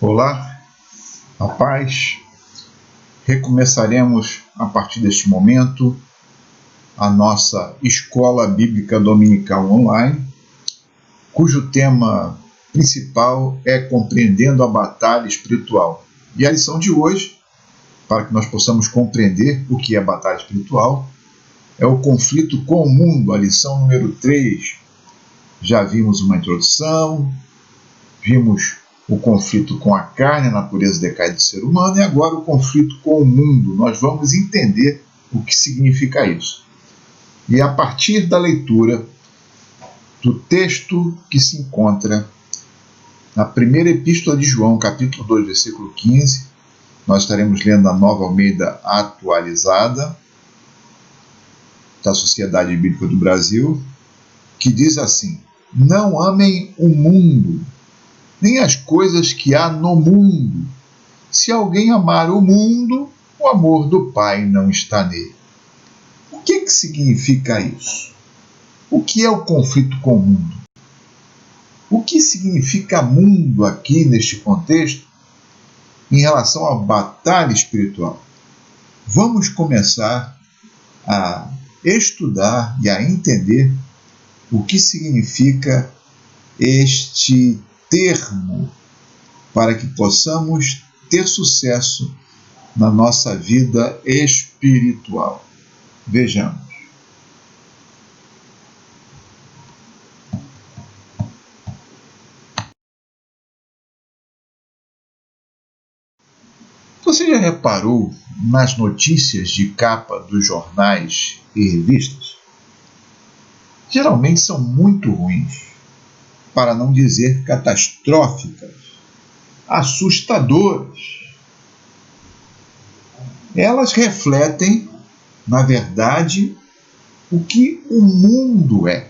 Olá, a paz. Recomeçaremos a partir deste momento a nossa Escola Bíblica Dominical Online, cujo tema principal é compreendendo a batalha espiritual. E a lição de hoje, para que nós possamos compreender o que é batalha espiritual, é o conflito com o mundo, a lição número 3. Já vimos uma introdução, vimos o conflito com a carne, a natureza decaída do ser humano, e agora o conflito com o mundo. Nós vamos entender o que significa isso. E a partir da leitura do texto que se encontra na primeira epístola de João, capítulo 2, versículo 15, nós estaremos lendo a Nova Almeida atualizada da Sociedade Bíblica do Brasil, que diz assim: não amem o mundo, nem as coisas que há no mundo. Se alguém amar o mundo, o amor do Pai não está nele. O que significa isso? O que é o conflito com o mundo? O que significa mundo aqui neste contexto em relação à batalha espiritual? Vamos começar a estudar e a entender o que significa este termo, para que possamos ter sucesso na nossa vida espiritual. Vejamos. Você já reparou nas notícias de capa dos jornais e revistas? Geralmente são muito ruins, para não dizer catastróficas, assustadoras. Elas refletem, na verdade, o que o mundo é.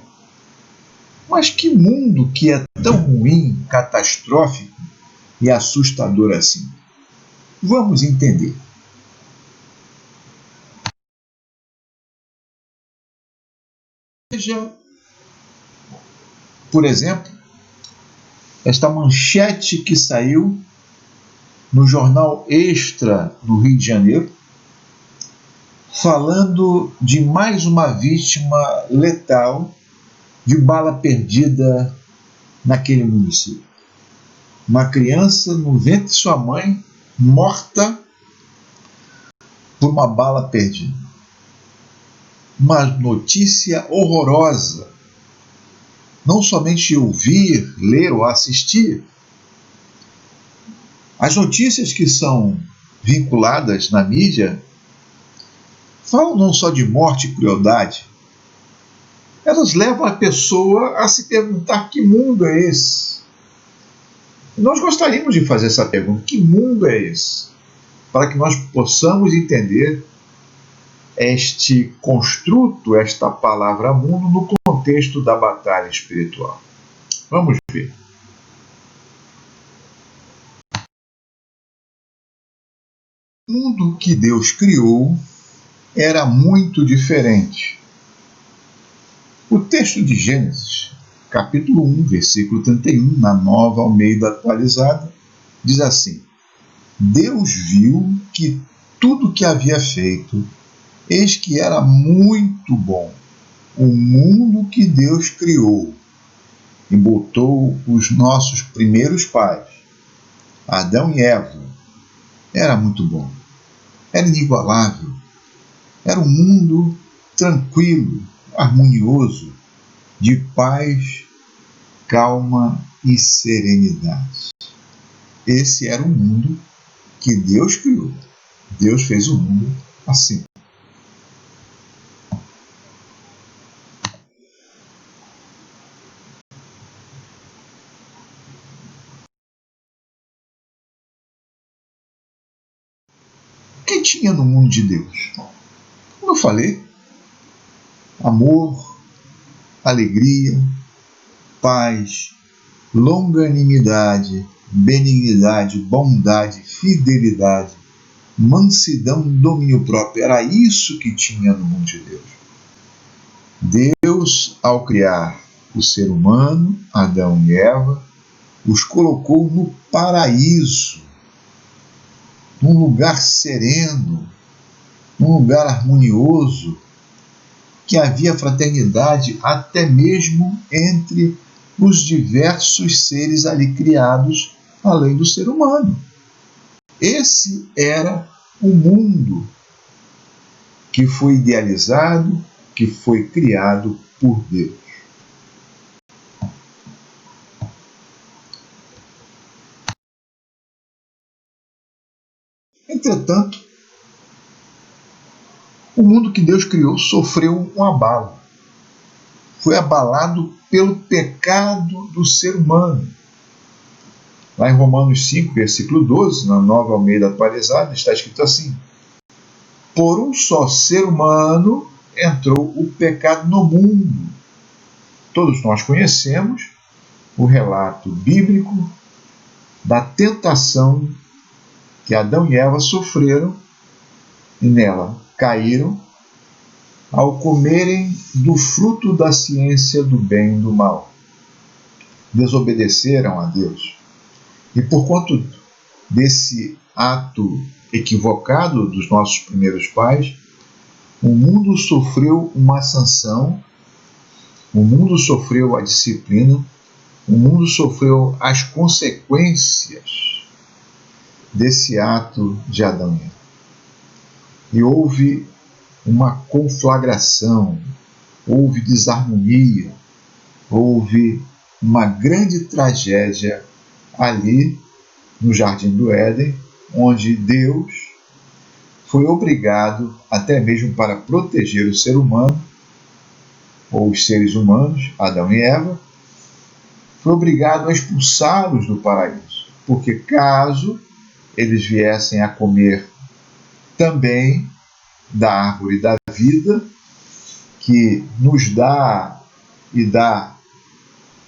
Mas que mundo que é tão ruim, catastrófico e assustador assim? Vamos entender. Veja, por exemplo, esta manchete que saiu no jornal Extra do Rio de Janeiro, falando de mais uma vítima letal de bala perdida naquele município. Uma criança no ventre de sua mãe, morta por uma bala perdida. Uma notícia horrorosa. Não somente ouvir, ler ou assistir. As notícias que são vinculadas na mídia falam não só de morte e crueldade, elas levam a pessoa a se perguntar: que mundo é esse? E nós gostaríamos de fazer essa pergunta: que mundo é esse? Para que nós possamos entender este construto, esta palavra mundo, no contexto da batalha espiritual. Vamos ver. O mundo que Deus criou era muito diferente. O texto de Gênesis, capítulo 1, versículo 31, na Nova Almeida atualizada, diz assim: Deus viu que tudo que havia feito, eis que era muito bom. O mundo que Deus criou e botou os nossos primeiros pais, Adão e Eva, era muito bom. Era inigualável. Era um mundo tranquilo, harmonioso, de paz, calma e serenidade. Esse era o mundo que Deus criou. Deus fez o mundo assim. O que tinha no mundo de Deus? Como eu falei, amor, alegria, paz, longanimidade, benignidade, bondade, fidelidade, mansidão, domínio próprio. Era isso que tinha no mundo de Deus. Deus, ao criar o ser humano, Adão e Eva, os colocou no paraíso, num lugar sereno, num lugar harmonioso, que havia fraternidade até mesmo entre os diversos seres ali criados, além do ser humano. Esse era o mundo que foi idealizado, que foi criado por Deus. Entretanto, o mundo que Deus criou sofreu um abalo. Foi abalado pelo pecado do ser humano. Lá em Romanos 5, versículo 12, na Nova Almeida Atualizada, está escrito assim: por um só ser humano entrou o pecado no mundo. Todos nós conhecemos o relato bíblico da tentação que Adão e Eva sofreram e nela caíram ao comerem do fruto da ciência do bem e do mal. Desobedeceram a Deus. E por conta desse ato equivocado dos nossos primeiros pais, o mundo sofreu uma sanção, o mundo sofreu a disciplina, o mundo sofreu as consequências desse ato de Adão e Eva. E houve uma conflagração, houve desarmonia, houve uma grande tragédia ali no Jardim do Éden, onde Deus foi obrigado, até mesmo para proteger o ser humano, ou os seres humanos, Adão e Eva, foi obrigado a expulsá-los do paraíso, porque caso eles viessem a comer também da árvore da vida, que nos dá e dá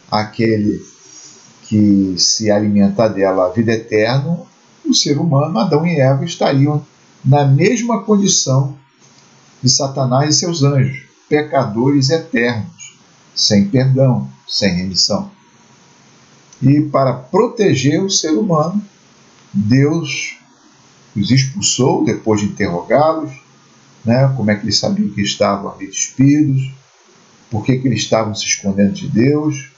àquele que se alimenta dela a vida eterna, o ser humano, Adão e Eva, estariam na mesma condição de Satanás e seus anjos, pecadores eternos, sem perdão, sem remissão. E para proteger o ser humano, Deus os expulsou depois de interrogá-los, como é que eles sabiam que estavam ali despidos, por que eles estavam se escondendo de Deus.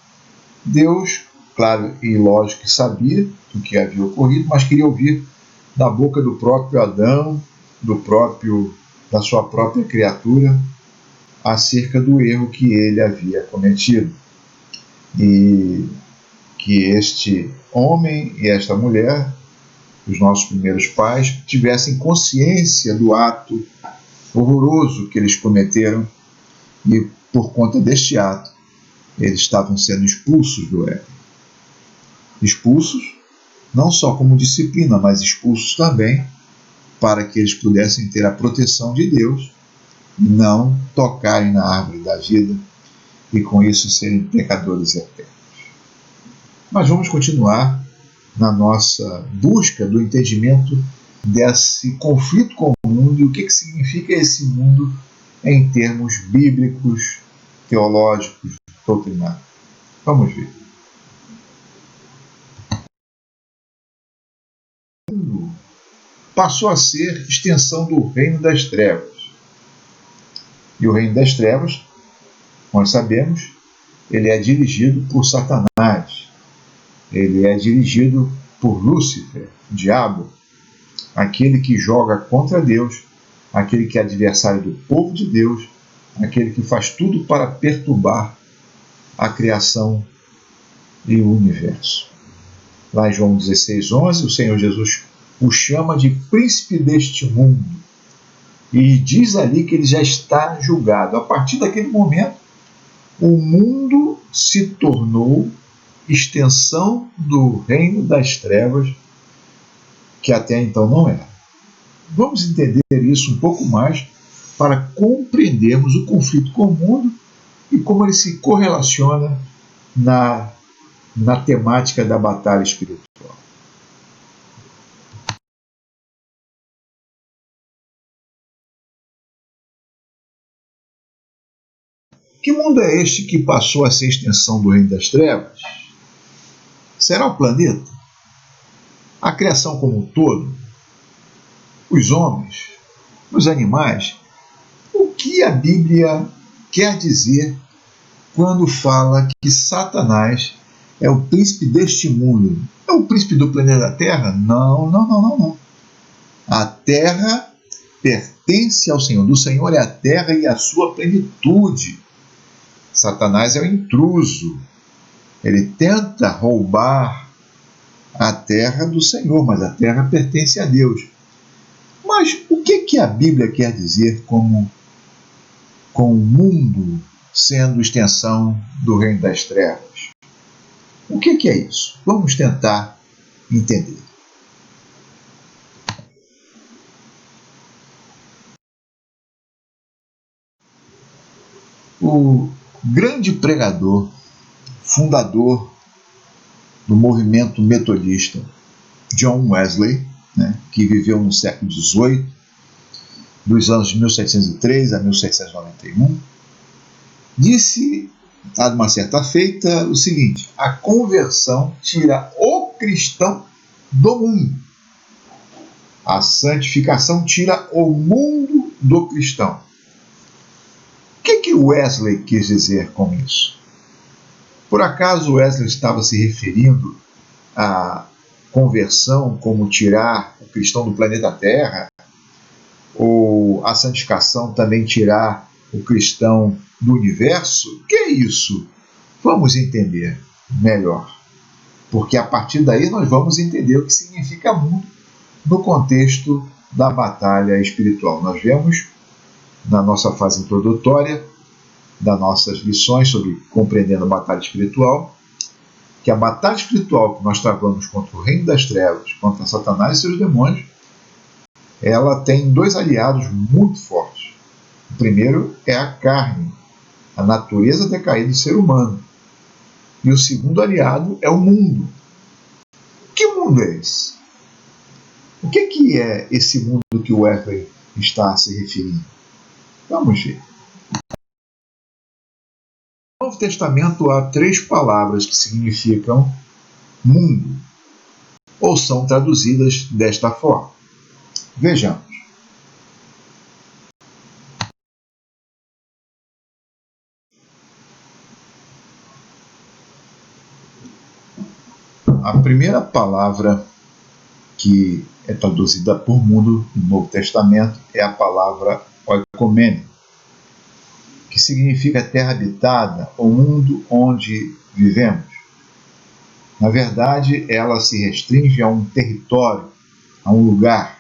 Deus, claro e lógico que sabia do que havia ocorrido, mas queria ouvir da boca do próprio Adão, da sua própria criatura, acerca do erro que ele havia cometido. E que este homem e esta mulher, os nossos primeiros pais, tivessem consciência do ato horroroso que eles cometeram e, por conta deste ato, eles estavam sendo expulsos do Éden. Expulsos não só como disciplina, mas expulsos também para que eles pudessem ter a proteção de Deus, não tocarem na árvore da vida e com isso serem pecadores eternos. Mas vamos continuar na nossa busca do entendimento desse conflito com o mundo e o que significa esse mundo em termos bíblicos, teológicos, doutrinários. Vamos ver. O mundo passou a ser extensão do reino das trevas. E o reino das trevas, nós sabemos, ele é dirigido por Satanás. Ele é dirigido por Lúcifer, o diabo, aquele que joga contra Deus, aquele que é adversário do povo de Deus, aquele que faz tudo para perturbar a criação e o universo. Lá em João 16:11, o Senhor Jesus o chama de príncipe deste mundo e diz ali que ele já está julgado. A partir daquele momento, o mundo se tornou extensão do reino das trevas, que até então não era. Vamos entender isso um pouco mais para compreendermos o conflito com o mundo e como ele se correlaciona na temática da batalha espiritual. Que mundo é este que passou a ser extensão do reino das trevas? Será o planeta? A criação como um todo? Os homens? Os animais? O que a Bíblia quer dizer quando fala que Satanás é o príncipe deste mundo? É o príncipe do planeta Terra? Não, não, não, não, não. A Terra pertence ao Senhor. Do Senhor é a terra e a sua plenitude. Satanás é o intruso. Ele tenta roubar a terra do Senhor, mas a terra pertence a Deus. Mas o que a Bíblia quer dizer com o mundo sendo extensão do reino das trevas? O que é isso? Vamos tentar entender. O grande pregador, fundador do movimento metodista, John Wesley, que viveu no século XVIII, dos anos de 1703 a 1791, disse, a uma certa feita, o seguinte: a conversão tira o cristão do mundo. A santificação tira o mundo do cristão. O que Wesley quis dizer com isso? Por acaso Wesley estava se referindo à conversão como tirar o cristão do planeta Terra? Ou a santificação também tirar o cristão do universo? O que é isso? Vamos entender melhor. Porque a partir daí nós vamos entender o que significa mundo no contexto da batalha espiritual. Nós vemos na nossa fase introdutória das nossas lições sobre compreendendo a batalha espiritual, que a batalha espiritual que nós travamos contra o reino das trevas, contra Satanás e seus demônios, ela tem dois aliados muito fortes. O primeiro é a carne, a natureza decaída do ser humano. E o segundo aliado é o mundo. Que mundo é esse? O que é esse mundo que o Wesley está se referindo? Vamos ver. No Novo Testamento há 3 palavras que significam mundo, ou são traduzidas desta forma. Vejamos. A primeira palavra que é traduzida por mundo no Novo Testamento é a palavra oikomene, que significa terra habitada, o mundo onde vivemos. Na verdade, ela se restringe a um território, a um lugar,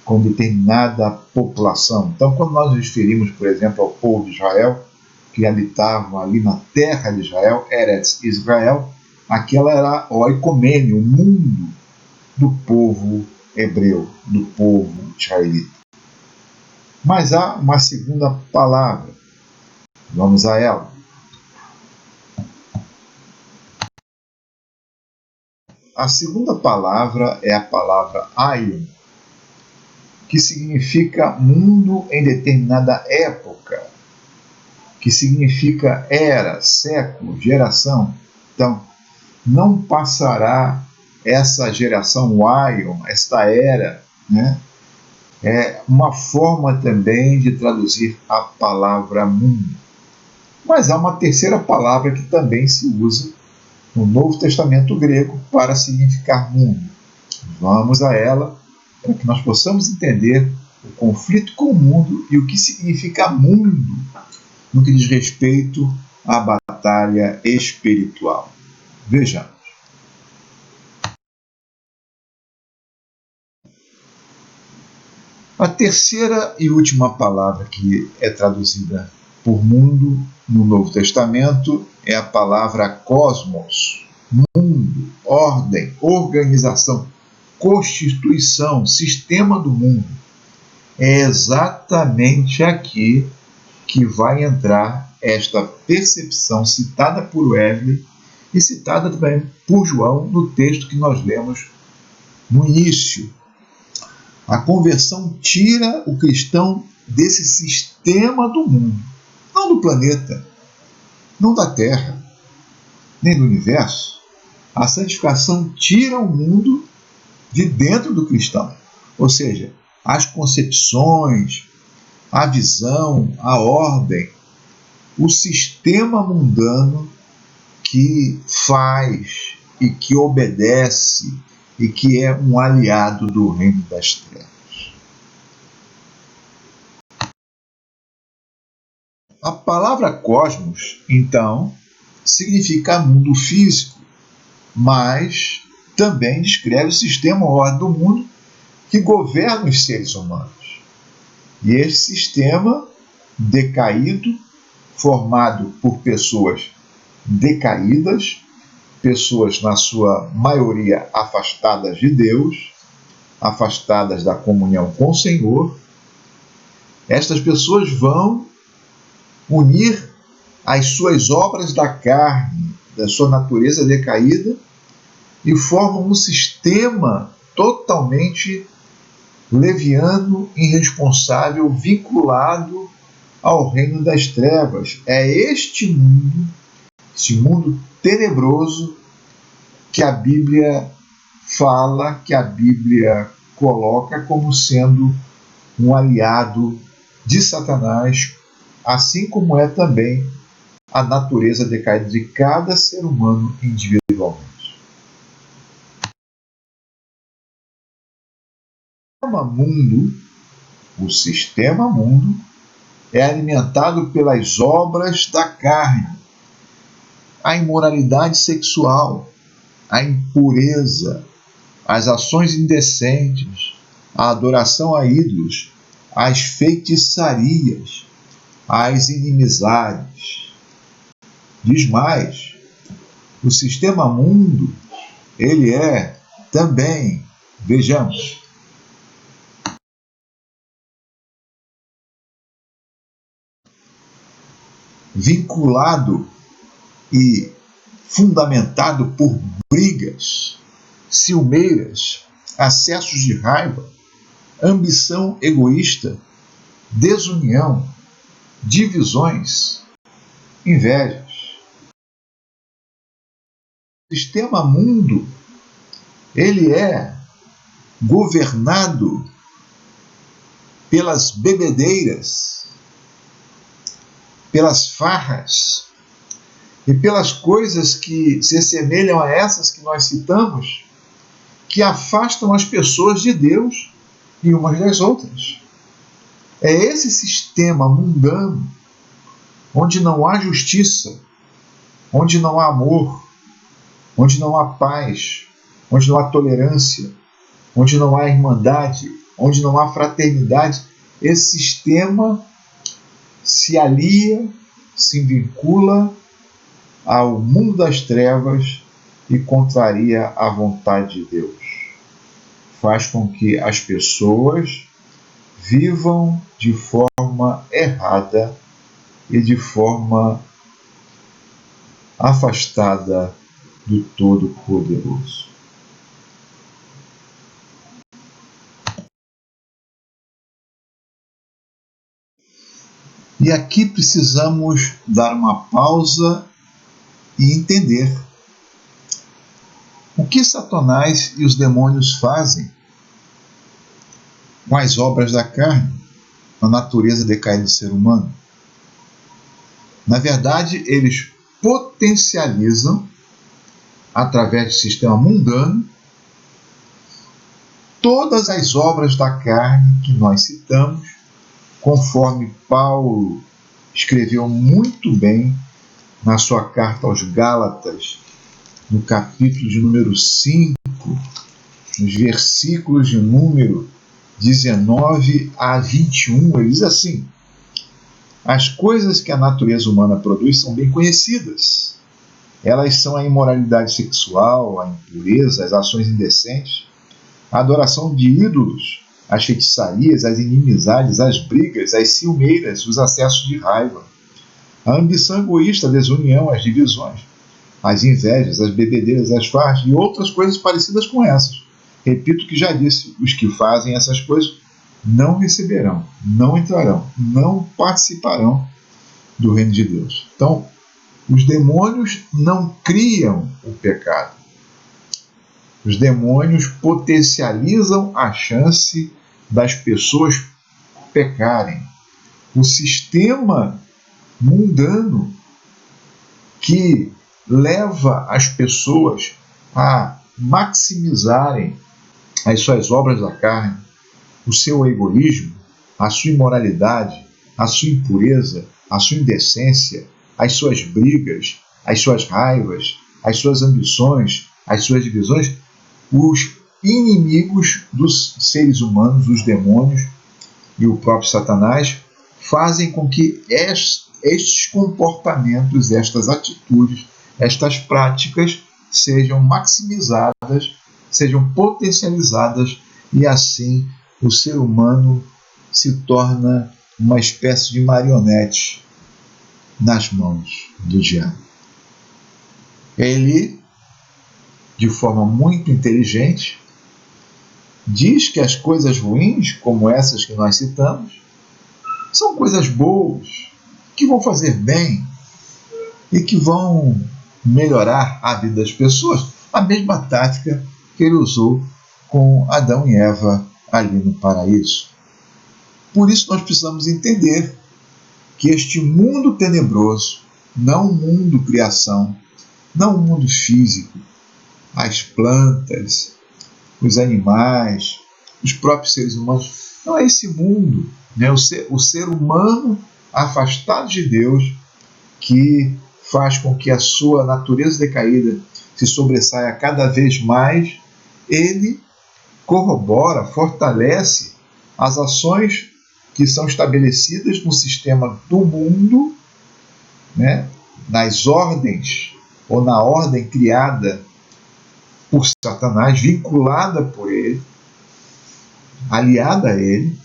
com determinada população. Então, quando nós nos referimos, por exemplo, ao povo de Israel, que habitavam ali na terra de Israel, Eretz Israel, aquela era o oikomene, o mundo do povo hebreu, do povo israelita. Mas há uma segunda palavra. Vamos a ela. A segunda palavra é a palavra aion, que significa mundo em determinada época, que significa era, século, geração. Então, não passará essa geração aion, esta era, é uma forma também de traduzir a palavra mundo. Mas há uma terceira palavra que também se usa no Novo Testamento grego para significar mundo. Vamos a ela para que nós possamos entender o conflito com o mundo e o que significa mundo no que diz respeito à batalha espiritual. Vejamos. A terceira e última palavra que é traduzida por mundo no Novo Testamento é a palavra cosmos. Mundo, ordem, organização, constituição, sistema do mundo. É exatamente aqui que vai entrar esta percepção citada por Wesley e citada também por João no texto que nós lemos no início. A conversão tira o cristão desse sistema do mundo, não do planeta, não da Terra, nem do universo, A santificação tira o mundo de dentro do cristão. Ou seja, as concepções, a visão, a ordem, o sistema mundano que faz e que obedece e que é um aliado do reino das trevas. A palavra cosmos, então, significa mundo físico, mas também descreve o sistema ou ordem do mundo que governa os seres humanos. E esse sistema decaído, formado por pessoas decaídas, pessoas na sua maioria afastadas de Deus, afastadas da comunhão com o Senhor, estas pessoas vão unir as suas obras da carne, da sua natureza decaída, e formam um sistema totalmente leviano, irresponsável, vinculado ao reino das trevas. É este mundo tenebroso que a Bíblia fala, que a Bíblia coloca como sendo um aliado de Satanás, assim como é também a natureza decaída de cada ser humano individualmente. O sistema mundo é alimentado pelas obras da carne, a imoralidade sexual, a impureza, as ações indecentes, a adoração a ídolos, as feitiçarias, as inimizades. Diz mais, o sistema mundo, ele é também, vejamos, vinculado e fundamentado por brigas, ciumeiras, acessos de raiva, ambição egoísta, desunião, divisões, invejas. O sistema mundo, ele é governado pelas bebedeiras, pelas farras e pelas coisas que se assemelham a essas que nós citamos, que afastam as pessoas de Deus e umas das outras. É esse sistema mundano, onde não há justiça, onde não há amor, onde não há paz, onde não há tolerância, onde não há irmandade, onde não há fraternidade. Esse sistema se alia, se vincula ao mundo das trevas e contraria a vontade de Deus. Faz com que as pessoas vivam de forma errada e de forma afastada do Todo-Poderoso. E aqui precisamos dar uma pausa e entender o que Satanás e os demônios fazem com as obras da carne, a natureza decaída do ser humano. Na verdade, eles potencializam, através do sistema mundano, todas as obras da carne que nós citamos, conforme Paulo escreveu muito bem na sua carta aos Gálatas, no capítulo de número 5, nos versículos de número 19 a 21, ele diz assim: as coisas que a natureza humana produz são bem conhecidas. Elas são a imoralidade sexual, a impureza, as ações indecentes, a adoração de ídolos, as feitiçarias, as inimizades, as brigas, as ciumeiras, os acessos de raiva, a ambição egoísta, a desunião, as divisões, as invejas, as bebedeiras, as farras e outras coisas parecidas com essas. Repito que já disse, os que fazem essas coisas não receberão, não entrarão, não participarão do reino de Deus. Então, os demônios não criam o pecado. Os demônios potencializam a chance das pessoas pecarem. O sistema mundano que leva as pessoas a maximizarem as suas obras da carne, o seu egoísmo, a sua imoralidade, a sua impureza, a sua indecência, as suas brigas, as suas raivas, as suas ambições, as suas divisões, os inimigos dos seres humanos, os demônios e o próprio Satanás, fazem com que estes comportamentos, estas atitudes, estas práticas sejam maximizadas, sejam potencializadas, e assim o ser humano se torna uma espécie de marionete nas mãos do diabo. Ele, de forma muito inteligente, diz que as coisas ruins, como essas que nós citamos, são coisas boas, que vão fazer bem e que vão melhorar a vida das pessoas. A mesma tática que ele usou com Adão e Eva ali no paraíso. Por isso nós precisamos entender que este mundo tenebroso, não o mundo criação, não o mundo físico, as plantas, os animais, os próprios seres humanos, não é esse mundo, né? O ser humano afastado de Deus, que faz com que a sua natureza decaída se sobressaia cada vez mais, ele corrobora, fortalece as ações que são estabelecidas no sistema do mundo, né? Nas ordens, ou na ordem criada por Satanás, vinculada por ele, aliada a ele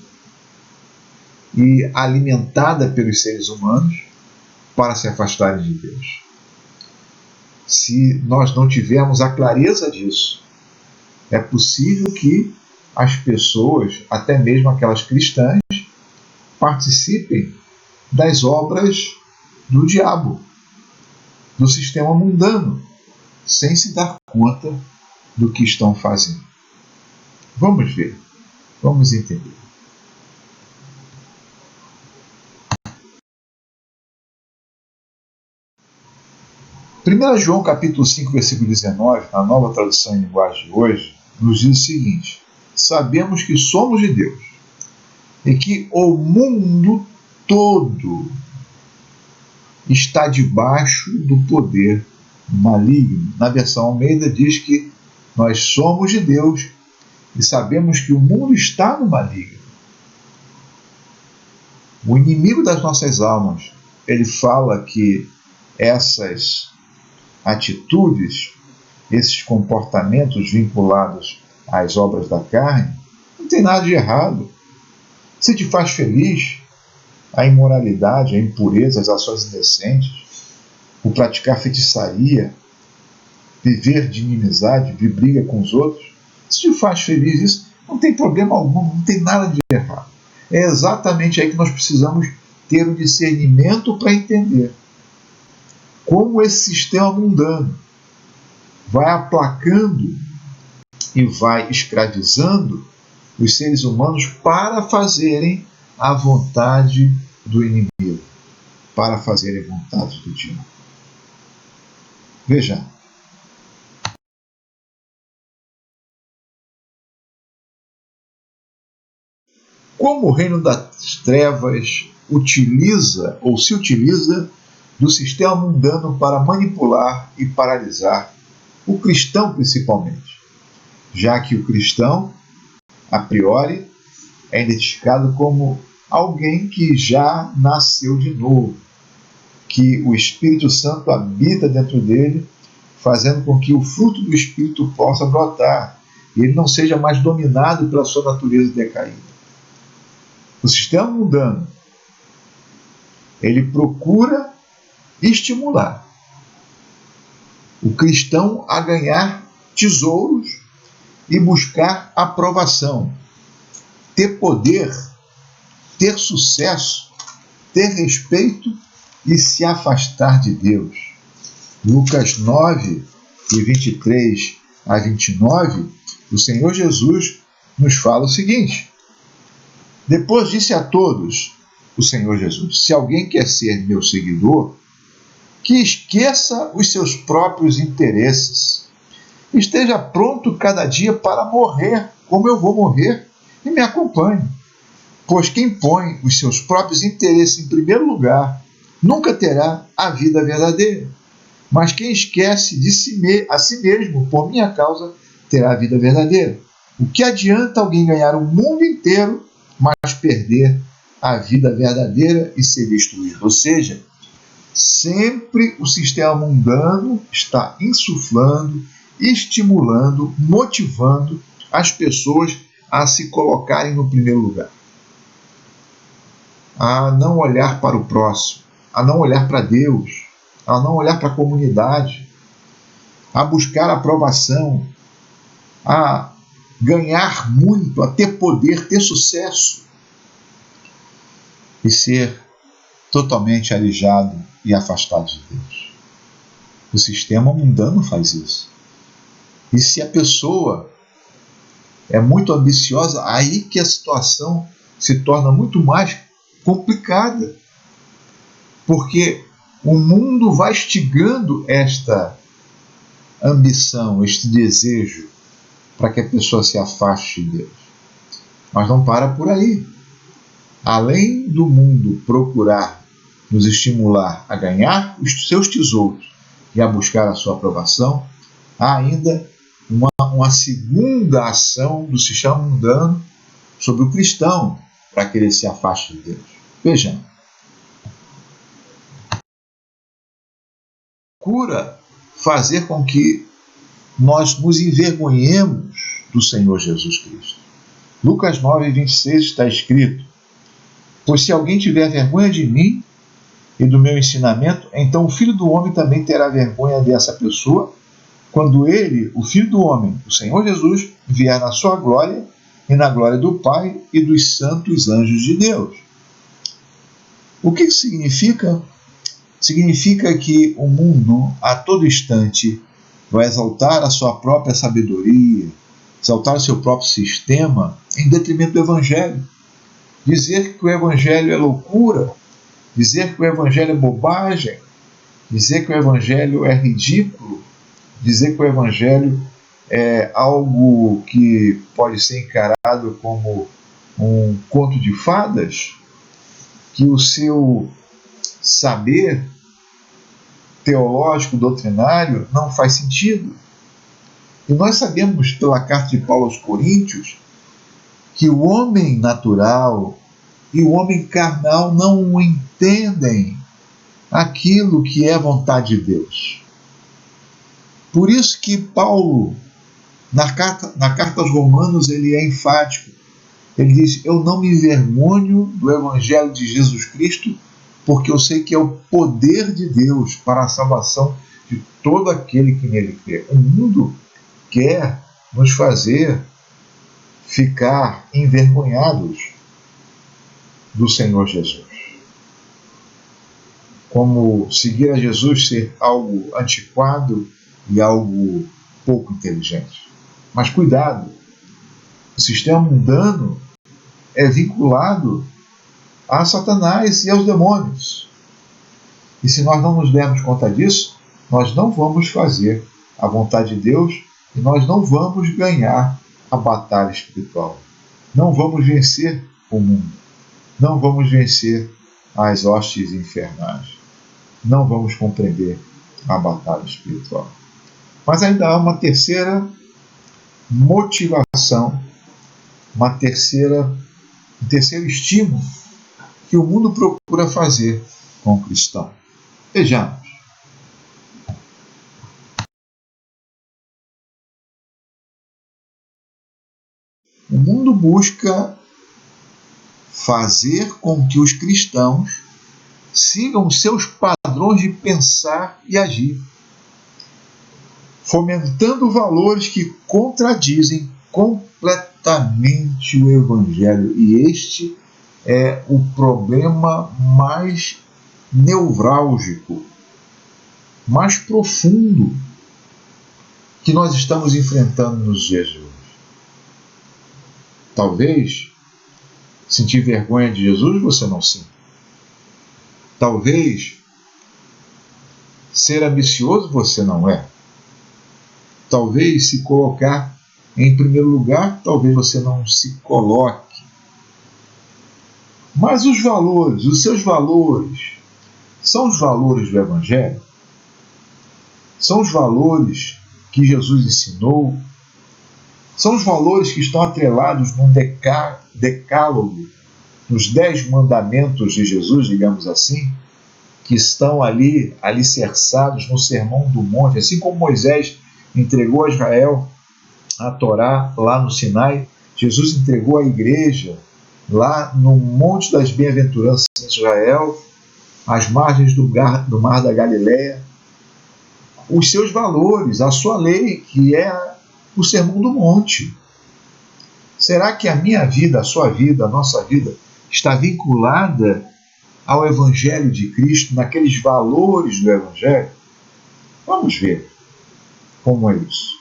e alimentada pelos seres humanos para se afastarem de Deus. Se nós não tivermos a clareza disso, é possível que as pessoas, até mesmo aquelas cristãs, participem das obras do diabo, do sistema mundano, sem se dar conta do que estão fazendo. Vamos ver, vamos entender. Primeiro João capítulo 5, versículo 19, na nova tradução em linguagem de hoje, nos diz o seguinte: sabemos que somos de Deus e que o mundo todo está debaixo do poder maligno. Na versão Almeida diz que nós somos de Deus e sabemos que o mundo está no maligno. O inimigo das nossas almas, ele fala que essas atitudes, esses comportamentos vinculados às obras da carne, não tem nada de errado. Se te faz feliz, a imoralidade, a impureza, as ações indecentes, o praticar feitiçaria, viver de inimizade, de briga com os outros, se te faz feliz isso, não tem problema algum, não tem nada de errado. É exatamente aí que nós precisamos ter o discernimento para entender como esse sistema mundano vai aplacando e vai escravizando os seres humanos para fazerem a vontade do inimigo, para fazerem a vontade do diabo. Veja. Como o reino das trevas utiliza ou se utiliza do sistema mundano para manipular e paralisar o cristão principalmente, já que o cristão, a priori, é identificado como alguém que já nasceu de novo, que o Espírito Santo habita dentro dele, fazendo com que o fruto do Espírito possa brotar e ele não seja mais dominado pela sua natureza decaída. O sistema mundano, ele procura estimular o cristão a ganhar tesouros e buscar aprovação, ter poder, ter sucesso, ter respeito e se afastar de Deus. Lucas 9, de 23 a 29, o Senhor Jesus nos fala o seguinte: depois disse a todos o Senhor Jesus: se alguém quer ser meu seguidor, que esqueça os seus próprios interesses. Esteja pronto cada dia para morrer, como eu vou morrer, e me acompanhe. Pois quem põe os seus próprios interesses em primeiro lugar nunca terá a vida verdadeira. Mas quem esquece a si mesmo por minha causa terá a vida verdadeira. O que adianta alguém ganhar o mundo inteiro, mas perder a vida verdadeira e ser destruído? Ou seja, sempre o sistema mundano está insuflando, estimulando, motivando as pessoas a se colocarem no primeiro lugar, a não olhar para o próximo, a não olhar para Deus, a não olhar para a comunidade, a buscar aprovação, a ganhar muito, a ter poder, ter sucesso e ser totalmente alijado e afastado de Deus. O sistema mundano faz isso. E se a pessoa é muito ambiciosa, aí que a situação se torna muito mais complicada, porque o mundo vai instigando esta ambição, este desejo, para que a pessoa se afaste de Deus. Mas não para por aí. Além do mundo procurar nos estimular a ganhar os seus tesouros e a buscar a sua aprovação, há ainda uma segunda ação do sistema mundano sobre o cristão para que ele se afaste de Deus. Vejam. Procura fazer com que nós nos envergonhemos do Senhor Jesus Cristo. Lucas 9, 26 está escrito: pois se alguém tiver vergonha de mim e do meu ensinamento, então o Filho do Homem também terá vergonha dessa pessoa, quando ele, o Filho do Homem, o Senhor Jesus, vier na sua glória e na glória do Pai e dos santos anjos de Deus. O que isso significa? Significa que o mundo, a todo instante, vai exaltar a sua própria sabedoria, exaltar o seu próprio sistema, em detrimento do Evangelho. Dizer que o Evangelho é loucura, dizer que o Evangelho é bobagem, dizer que o Evangelho é ridículo, dizer que o Evangelho é algo que pode ser encarado como um conto de fadas, que o seu saber teológico, doutrinário, não faz sentido. E nós sabemos pela carta de Paulo aos Coríntios que o homem natural e o homem carnal não entendem aquilo que é vontade de Deus. Por isso que Paulo, na carta aos Romanos, ele é enfático. Ele diz: eu não me envergonho do Evangelho de Jesus Cristo, porque eu sei que é o poder de Deus para a salvação de todo aquele que nele crê. O mundo quer nos fazer ficar envergonhados do Senhor Jesus. Como seguir a Jesus ser algo antiquado e algo pouco inteligente. Mas cuidado, o sistema mundano é vinculado a Satanás e aos demônios. E se nós não nos dermos conta disso, nós não vamos fazer a vontade de Deus e nós não vamos ganhar a batalha espiritual. Não vamos vencer o mundo. Não vamos vencer as hostes infernais. Não vamos compreender a batalha espiritual. Mas ainda há uma terceira motivação, um terceiro estímulo que o mundo procura fazer com o cristão. Vejamos. O mundo busca fazer com que os cristãos sigam seus padrões de pensar e agir, fomentando valores que contradizem completamente o Evangelho. E este é o problema mais nevrálgico, mais profundo que nós estamos enfrentando nos dias de hoje? Talvez sentir vergonha de Jesus você não sinta. Talvez ser ambicioso você não é. Talvez se colocar em primeiro lugar, talvez você não se coloque. Mas os valores, os seus valores, são os valores do Evangelho? São os valores que Jesus ensinou? São os valores que estão atrelados no decálogo, nos 10 mandamentos de Jesus, digamos assim, que estão ali alicerçados no Sermão do Monte, assim como Moisés entregou a Israel a Torá lá no Sinai, Jesus entregou à igreja lá no Monte das Bem-aventuranças em Israel, às margens do Mar da Galileia, os seus valores, a sua lei, que é o Sermão do Monte. Será que a minha vida, a sua vida, a nossa vida está vinculada ao Evangelho de Cristo, naqueles valores do Evangelho? Vamos ver como é isso.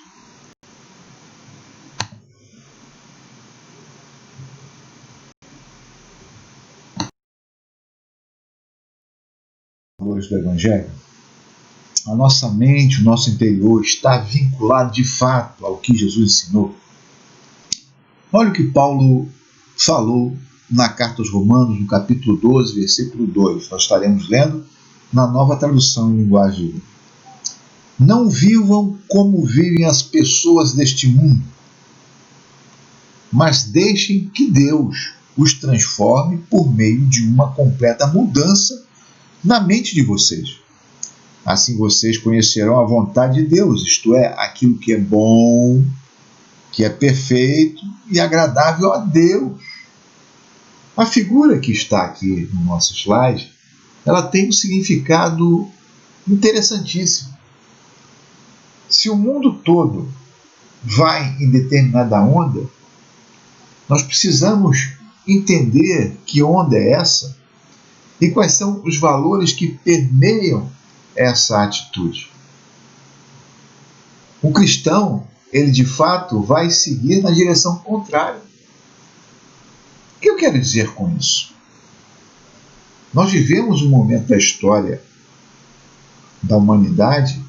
Valores do Evangelho? A nossa mente, o nosso interior está vinculado de fato ao que Jesus ensinou? Olha o que Paulo falou na carta aos Romanos, no capítulo 12, versículo 2. Nós estaremos lendo na Nova Tradução em Linguagem Viva. Não vivam como vivem as pessoas deste mundo, mas deixem que Deus os transforme por meio de uma completa mudança na mente de vocês. Assim vocês conhecerão a vontade de Deus, isto é, aquilo que é bom, que é perfeito e agradável a Deus. A figura que está aqui no nosso slide, ela tem um significado interessantíssimo. Se o mundo todo vai em determinada onda, nós precisamos entender que onda é essa e quais são os valores que permeiam essa atitude. O cristão, ele de fato vai seguir na direção contrária. O que eu quero dizer com isso? Nós vivemos um momento da história da humanidade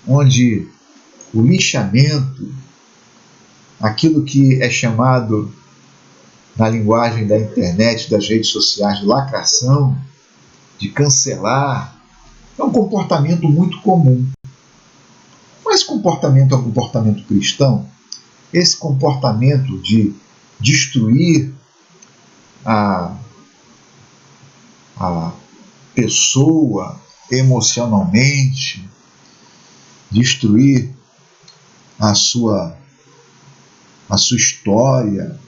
onde o linchamento, aquilo que é chamado na linguagem da internet, das redes sociais, de lacração, de cancelar, é um comportamento muito comum. Mas esse comportamento é um comportamento cristão? Esse comportamento de destruir a pessoa emocionalmente, destruir a sua história,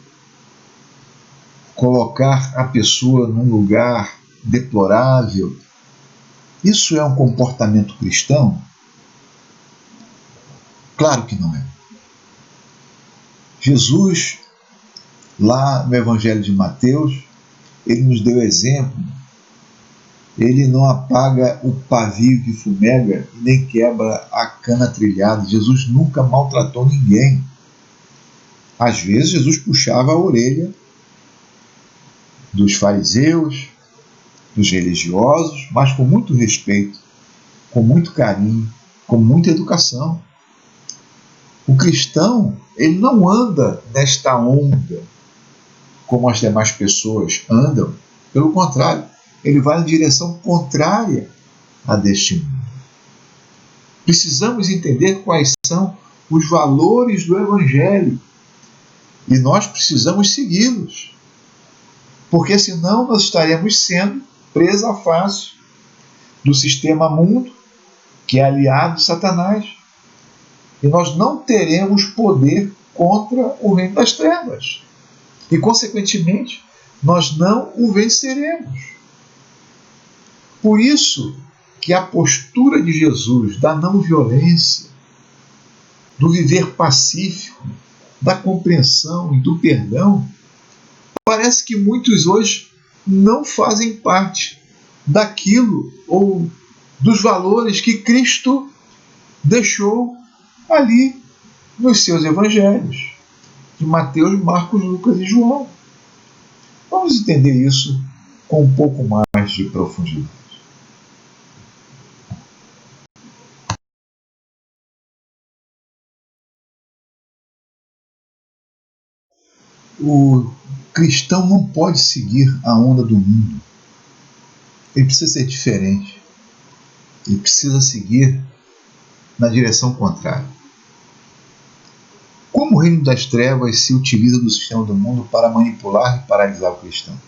colocar a pessoa num lugar deplorável, isso é um comportamento cristão? Claro que não é. Jesus, lá no Evangelho de Mateus, ele nos deu exemplo. Ele não apaga o pavio que fumega e nem quebra a cana trilhada. Jesus nunca maltratou ninguém. Às vezes, Jesus puxava a orelha dos fariseus, dos religiosos, mas com muito respeito, com muito carinho, com muita educação. O cristão, ele não anda nesta onda como as demais pessoas andam. Pelo contrário, ele vai na direção contrária a deste mundo. Precisamos entender quais são os valores do Evangelho e nós precisamos segui-los, porque senão nós estaremos sendo presa fácil do sistema mundo, que é aliado de Satanás, e nós não teremos poder contra o reino das trevas e, consequentemente, nós não o venceremos. Por isso que a postura de Jesus da não violência, do viver pacífico, da compreensão e do perdão, parece que muitos hoje não fazem parte daquilo ou dos valores que Cristo deixou ali nos seus evangelhos, de Mateus, Marcos, Lucas e João. Vamos entender isso com um pouco mais de profundidade. O cristão não pode seguir a onda do mundo. Ele precisa ser diferente. Ele precisa seguir na direção contrária. Como o reino das trevas se utiliza do sistema do mundo para manipular e paralisar o cristão?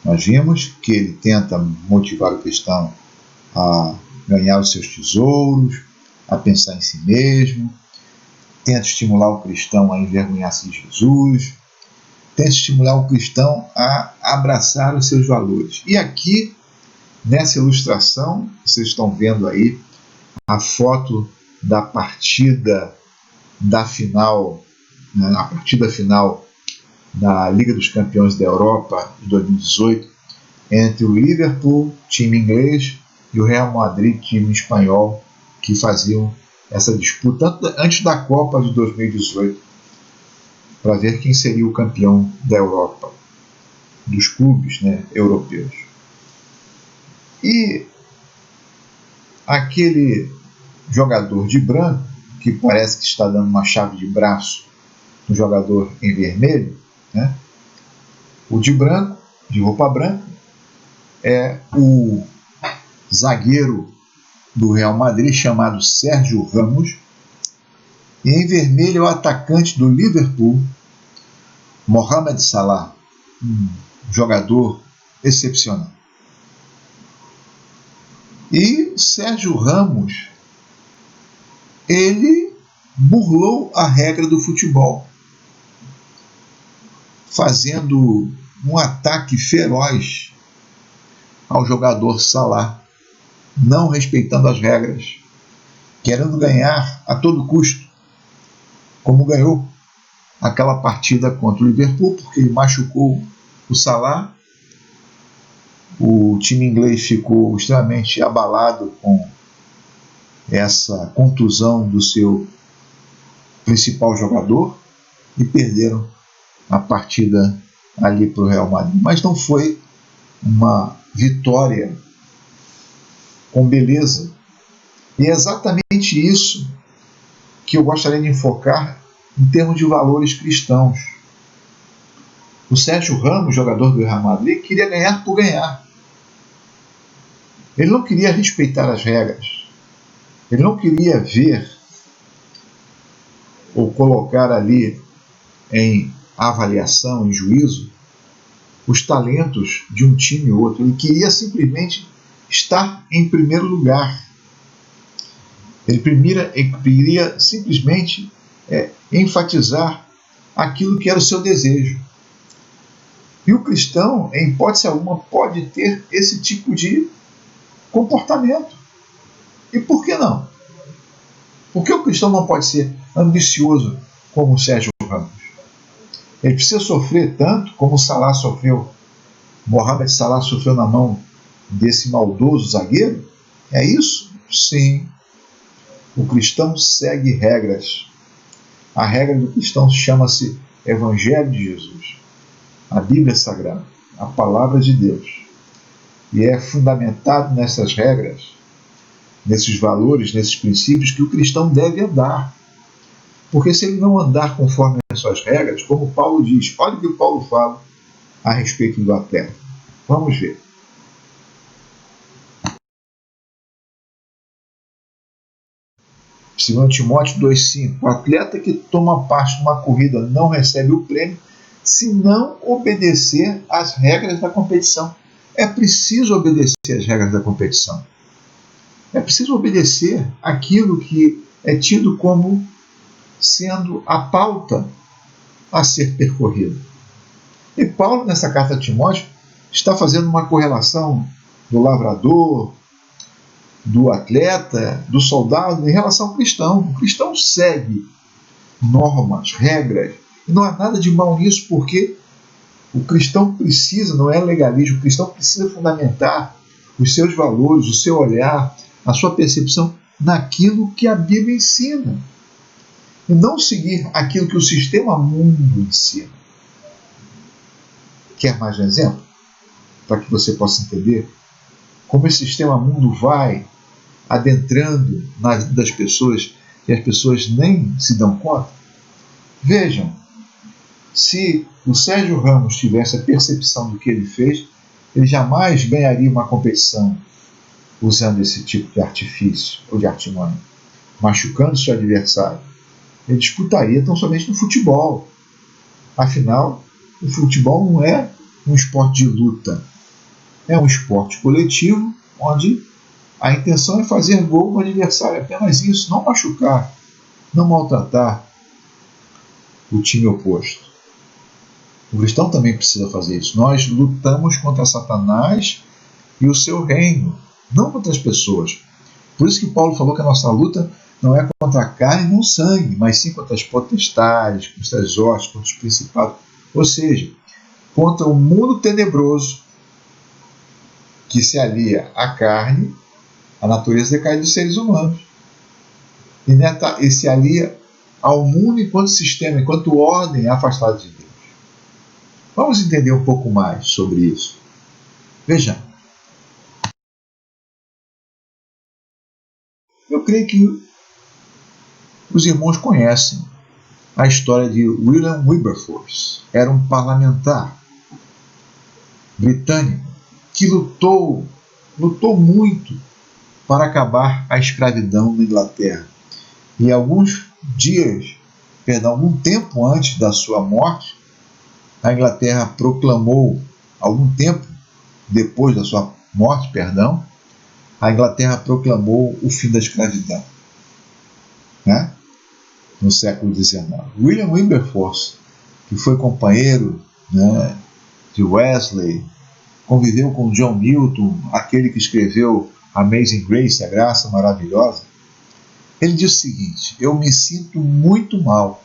Nós vimos que ele tenta motivar o cristão a ganhar os seus tesouros, a pensar em si mesmo, tenta estimular o cristão a envergonhar-se de Jesus, tenta estimular o cristão a abraçar os seus valores. E aqui, nessa ilustração, vocês estão vendo aí a foto da partida da final, né, a partida final da Liga dos Campeões da Europa de 2018, entre o Liverpool, time inglês, e o Real Madrid, time espanhol, que faziam essa disputa antes da Copa de 2018, para ver quem seria o campeão da Europa, dos clubes, né, europeus. E aquele jogador de branco, que parece que está dando uma chave de braço no jogador em vermelho, né? O de branco, de roupa branca, é o zagueiro do Real Madrid chamado Sérgio Ramos, e em vermelho é o atacante do Liverpool, Mohamed Salah, um jogador excepcional. E Sérgio Ramos, ele burlou a regra do futebol, fazendo um ataque feroz ao jogador Salah, não respeitando as regras, querendo ganhar a todo custo, como ganhou aquela partida contra o Liverpool, porque ele machucou o Salah. O time inglês ficou extremamente abalado com essa contusão do seu principal jogador e perderam a partida ali para o Real Madrid. Mas não foi uma vitória com beleza. E é exatamente isso que eu gostaria de enfocar em termos de valores cristãos. O Sérgio Ramos, jogador do Real Madrid, queria ganhar por ganhar. Ele não queria respeitar as regras. Ele não queria ver ou colocar ali em avaliação, em juízo, os talentos de um time ou outro. Ele queria simplesmente estar em primeiro lugar. Ele queria simplesmente enfatizar aquilo que era o seu desejo. E o cristão, em hipótese alguma, pode ter esse tipo de comportamento. E por que não? Por que o cristão não pode ser ambicioso como o Sérgio Ramos? Ele precisa sofrer tanto como o Salah sofreu, Mohamed Salah sofreu na mão desse maldoso zagueiro? É isso? Sim. O cristão segue regras. A regra do cristão chama-se Evangelho de Jesus, a Bíblia Sagrada, a Palavra de Deus. E é fundamentado nessas regras, nesses valores, nesses princípios que o cristão deve andar. Porque se ele não andar conforme as suas regras, como Paulo diz, olha o que Paulo fala a respeito do atleta. Vamos ver. Segundo Timóteo 2,5, o atleta que toma parte numa corrida não recebe o prêmio se não obedecer às regras da competição. É preciso obedecer às regras da competição. É preciso obedecer aquilo que é tido como sendo a pauta a ser percorrida. E Paulo, nessa carta a Timóteo, está fazendo uma correlação do lavrador, do atleta, do soldado, em relação ao cristão. O cristão segue normas, regras, e não há nada de mal nisso, porque o cristão precisa, não é legalismo, o cristão precisa fundamentar os seus valores, o seu olhar, a sua percepção naquilo que a Bíblia ensina. e não seguir aquilo que o sistema mundo ensina. Quer mais um exemplo? Para que você possa entender como esse sistema mundo vai adentrando na vida das pessoas e as pessoas nem se dão conta. Vejam, se o Sérgio Ramos tivesse a percepção do que ele fez, ele jamais ganharia uma competição usando esse tipo de artifício ou de artimanha, machucando seu adversário. Ele disputaria tão somente no futebol. Afinal, o futebol não é um esporte de luta, é um esporte coletivo onde a intenção é fazer gol no adversário, apenas isso, não machucar, não maltratar o time oposto. O cristão também precisa fazer isso. Nós lutamos contra Satanás e o seu reino, não contra as pessoas. Por isso que Paulo falou que a nossa luta não é contra a carne nem o sangue, mas sim contra as potestades, contra as hostes, contra os principados. Ou seja, contra o mundo tenebroso que se alia à carne, à natureza decaída dos seres humanos. E se alia ao mundo enquanto sistema, enquanto ordem afastada de Deus. Vamos entender um pouco mais sobre isso. Veja, eu creio que os irmãos conhecem a história de William Wilberforce. Era um parlamentar britânico que lutou muito para acabar a escravidão na Inglaterra. E algum tempo antes da sua morte, a Inglaterra proclamou, algum tempo depois da sua morte, a Inglaterra proclamou o fim da escravidão, né? No século XIX. William Wilberforce, que foi companheiro, né, de Wesley, conviveu com John Milton, aquele que escreveu Amazing Grace, a Graça Maravilhosa. Ele diz o seguinte: eu me sinto muito mal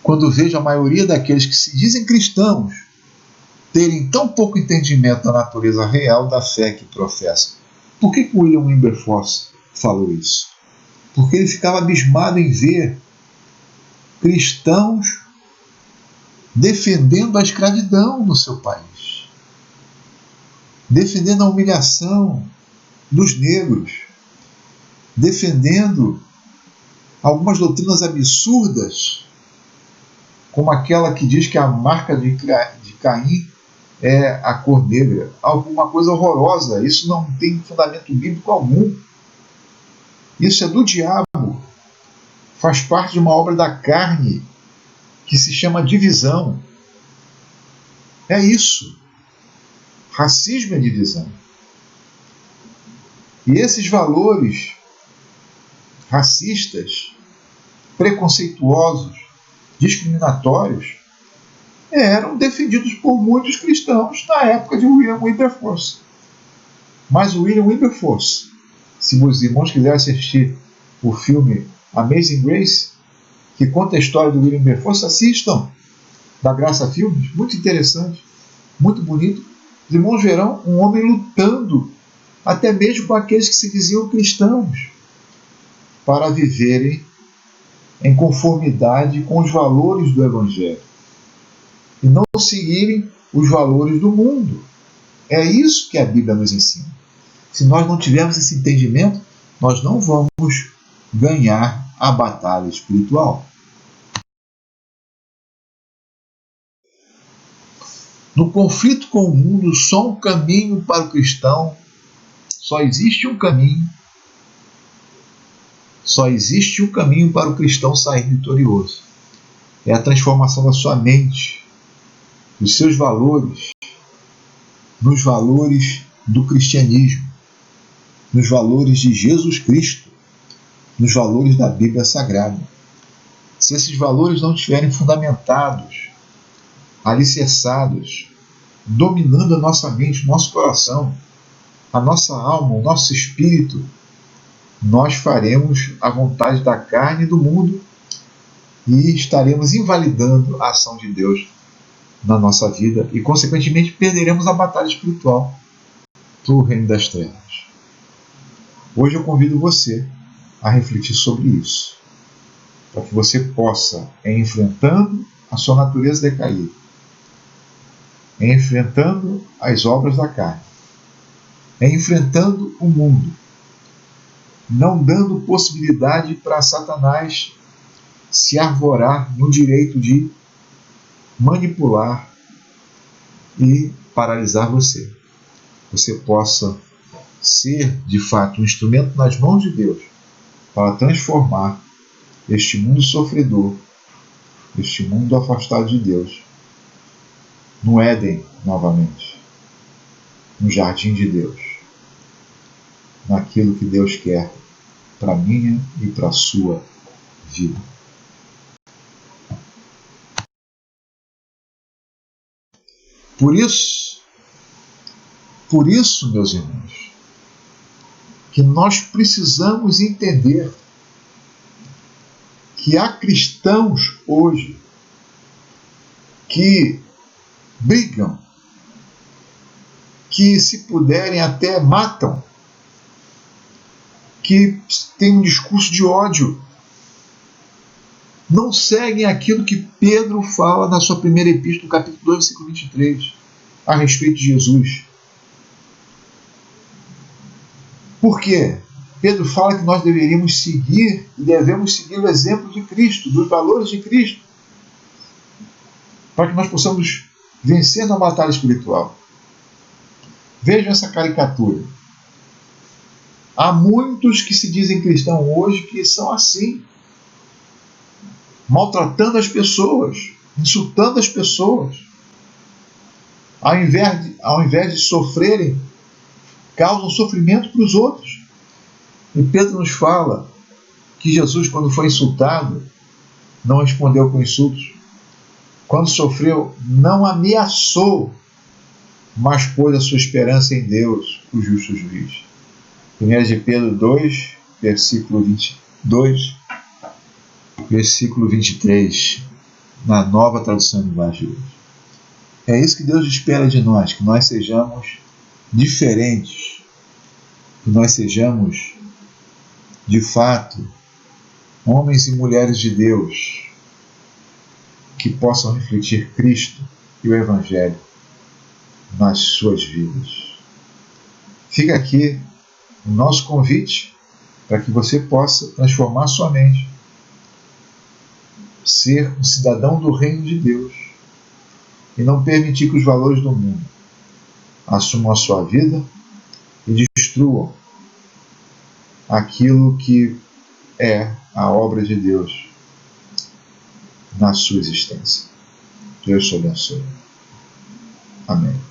quando vejo a maioria daqueles que se dizem cristãos terem tão pouco entendimento da natureza real da fé que professam. Por que William Wilberforce falou isso? Porque ele ficava abismado em ver cristãos defendendo a escravidão no seu país, defendendo a humilhação dos negros, defendendo algumas doutrinas absurdas, como aquela que diz que a marca de Caim é a cor negra. Alguma coisa horrorosa. Isso não tem fundamento bíblico algum. Isso é do diabo. Faz parte de uma obra da carne que se chama divisão. É isso. Racismo é divisão. E esses valores racistas, preconceituosos, discriminatórios, eram defendidos por muitos cristãos na época de William Wilberforce. Mas o William Wilberforce, se os irmãos quiserem assistir o filme Amazing Grace, que conta a história do William Wilberforce, assistam, da Graça Filmes, muito interessante, muito bonito. Os irmãos verão um homem lutando, até mesmo com aqueles que se diziam cristãos, para viverem em conformidade com os valores do Evangelho e não seguirem os valores do mundo. É isso que a Bíblia nos ensina. Se nós não tivermos esse entendimento, nós não vamos ganhar a batalha espiritual. No conflito com o mundo, só um caminho para o cristão, só existe um caminho para o cristão sair vitorioso. É a transformação da sua mente, dos seus valores, nos valores do cristianismo, nos valores de Jesus Cristo, nos valores da Bíblia Sagrada. Se esses valores não estiverem fundamentados, alicerçados, dominando a nossa mente, o nosso coração, a nossa alma, o nosso espírito, nós faremos a vontade da carne e do mundo e estaremos invalidando a ação de Deus na nossa vida e, consequentemente, perderemos a batalha espiritual para o reino das trevas. Hoje eu convido você a refletir sobre isso. para que você possa, enfrentando a sua natureza decaída, enfrentando as obras da carne, enfrentando o mundo, não dando possibilidade para Satanás se arvorar no direito de manipular e paralisar você. Você possa ser, de fato, um instrumento nas mãos de Deus para transformar este mundo sofredor, este mundo afastado de Deus, no Éden novamente, no jardim de Deus, naquilo que Deus quer para a minha e para a sua vida. Por isso, meus irmãos, que nós precisamos entender que há cristãos hoje que brigam, que se puderem até matam, que têm um discurso de ódio, não seguem aquilo que Pedro fala na sua primeira epístola, no capítulo 2, versículo 23, a respeito de Jesus. Por quê? Pedro fala que nós deveríamos seguir e devemos seguir o exemplo de Cristo, dos valores de Cristo, para que nós possamos vencer na batalha espiritual. Vejam essa caricatura. Há muitos que se dizem cristãos hoje que são assim, maltratando as pessoas, insultando as pessoas. Ao invés de sofrerem, causam sofrimento para os outros. E Pedro nos fala que Jesus, quando foi insultado, não respondeu com insultos. Quando sofreu, não ameaçou, mas pôs a sua esperança em Deus, o justo juiz. 1 de Pedro 2, versículo 22, versículo 23, na Nova Tradução Linguagem de hoje. É isso que Deus espera de nós, que nós sejamos diferentes, que nós sejamos, de fato, homens e mulheres de Deus, que possam refletir Cristo e o Evangelho nas suas vidas. Fica aqui o nosso convite para que você possa transformar sua mente, ser um cidadão do reino de Deus e não permitir que os valores do mundo assumam a sua vida e destruam aquilo que é a obra de Deus na sua existência. Deus te abençoe. Amém.